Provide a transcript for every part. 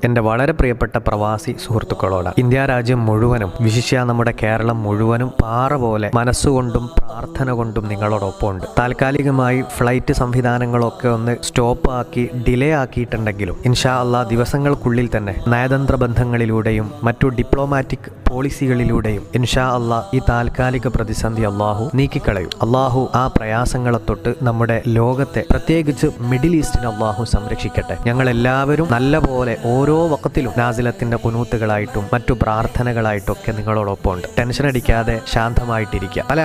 എൻ്റെ വളരെ പ്രിയപ്പെട്ട പ്രവാസി സുഹൃത്തുക്കളോട്, ഇന്ത്യ രാജ്യം മുഴുവനും, വിശിഷ്യ നമ്മുടെ കേരളം മുഴുവനും പാറ പോലെ മനസ്സുകൊണ്ടും പ്രാർത്ഥന കൊണ്ടും നിങ്ങളോടൊപ്പമുണ്ട്. താൽക്കാലികമായി ഫ്ലൈറ്റ് സംവിധാനങ്ങളൊക്കെ ഒന്ന് സ്റ്റോപ്പ് ആക്കി ഡിലേ ആക്കിയിട്ടുണ്ടെങ്കിലും ഇൻഷാ അല്ലാഹ് ദിവസങ്ങൾക്കുള്ളിൽ തന്നെ നയതന്ത്ര ബന്ധങ്ങളിലൂടെയും മറ്റു ഡിപ്ലോമാറ്റിക് പോളിസികളിലൂടെയും ഇൻഷാ അല്ലാഹ് ഈ താൽക്കാലിക പ്രതിസന്ധി അള്ളാഹു നീക്കിക്കളയും. അള്ളാഹു ആ പ്രയാസങ്ങളെ തൊട്ട് നമ്മുടെ ലോകത്തെ, പ്രത്യേകിച്ച് മിഡിൽ ഈസ്റ്റിനെ അള്ളാഹു സംരക്ഷിക്കട്ടെ. ഞങ്ങളെല്ലാവരും നല്ല പോലെ ഓരോ വഖത്തിലും നാസിലത്തിന്റെ കുനൂത്തുകളായിട്ടും മറ്റു പ്രാർത്ഥനകളായിട്ടൊക്കെ നിങ്ങളോടൊപ്പം ഉണ്ട്. ടെൻഷൻ അടിക്കാതെ ശാന്തമായിട്ടിരിക്കുക. പല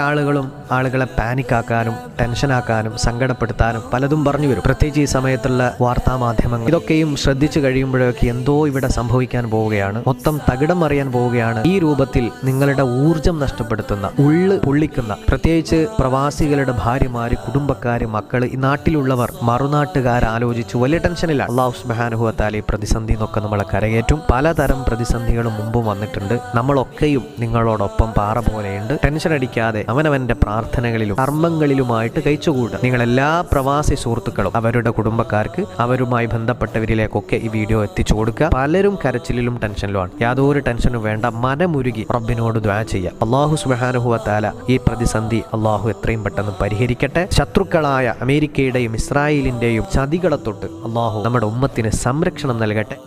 ആളുകളെ പാനിക്കാക്കാനും ടെൻഷനാക്കാനും സങ്കടപ്പെടുത്താനും പലതും പറഞ്ഞു വരും. പ്രത്യേകിച്ച് ഈ സമയത്തുള്ള വാർത്താ മാധ്യമങ്ങൾ ഇതൊക്കെയും ശ്രദ്ധിച്ചു കഴിയുമ്പോഴൊക്കെ എന്തോ ഇവിടെ സംഭവിക്കാൻ പോവുകയാണ്, മൊത്തം തകിടം മറിയാൻ പോവുകയാണ്. ഈ രൂപത്തിൽ നിങ്ങളുടെ ഊർജം നഷ്ടപ്പെടുത്തുന്ന, ഉള്ളു പൊള്ളിക്കുന്ന, പ്രത്യേകിച്ച് പ്രവാസികളുടെ ഭാര്യമാര്, കുടുംബക്കാര്, മക്കള്, ഈ നാട്ടിലുള്ളവർ, മറുനാട്ടുകാർ ആലോചിച്ച് വലിയ ടെൻഷനിലാണ്. അല്ലാഹു സുബ്ഹാനഹു വ തആല ഈ പ്രതിസന്ധി എന്നൊക്കെ നമ്മളെ കരകയറ്റും. പലതരം പ്രതിസന്ധികളും മുമ്പും വന്നിട്ടുണ്ട്. നമ്മളൊക്കെയും നിങ്ങളോടൊപ്പം പാറ പോലെയുണ്ട്. ടെൻഷൻ അടിക്കാതെ അവനവന്റെ പ്രാർത്ഥനകളിലും കർമ്മങ്ങളിലുമായിട്ട് കഴിച്ചുകൂടുക. നിങ്ങളെല്ലാ പ്രവാസി സുഹൃത്തുക്കളും അവരുടെ കുടുംബക്കാർക്ക്, അവരുമായി ബന്ധപ്പെട്ടവരിലേക്കൊക്കെ ഈ വീഡിയോ എത്തിച്ചു കൊടുക്കുക. പലരും കരച്ചിലും ടെൻഷനിലുമാണ്. യാതൊരു ടെൻഷനും വേണ്ട. മനമുരുകി റബ്ബിനോട് ദുആ ചെയ്യുക. അല്ലാഹു സുബ്ഹാനഹു വ തആല ഈ പ്രതിസന്ധി അല്ലാഹു എത്രയും പെട്ടെന്ന് പരിഹരിക്കട്ടെ. ശത്രുക്കളായ അമേരിക്കയുടെയും ഇസ്രായേലിന്റെയും ചതികളെ തൊട്ട് അല്ലാഹു നമ്മുടെ ഉമ്മത്തിന് സംരക്ഷണം നൽകട്ടെ.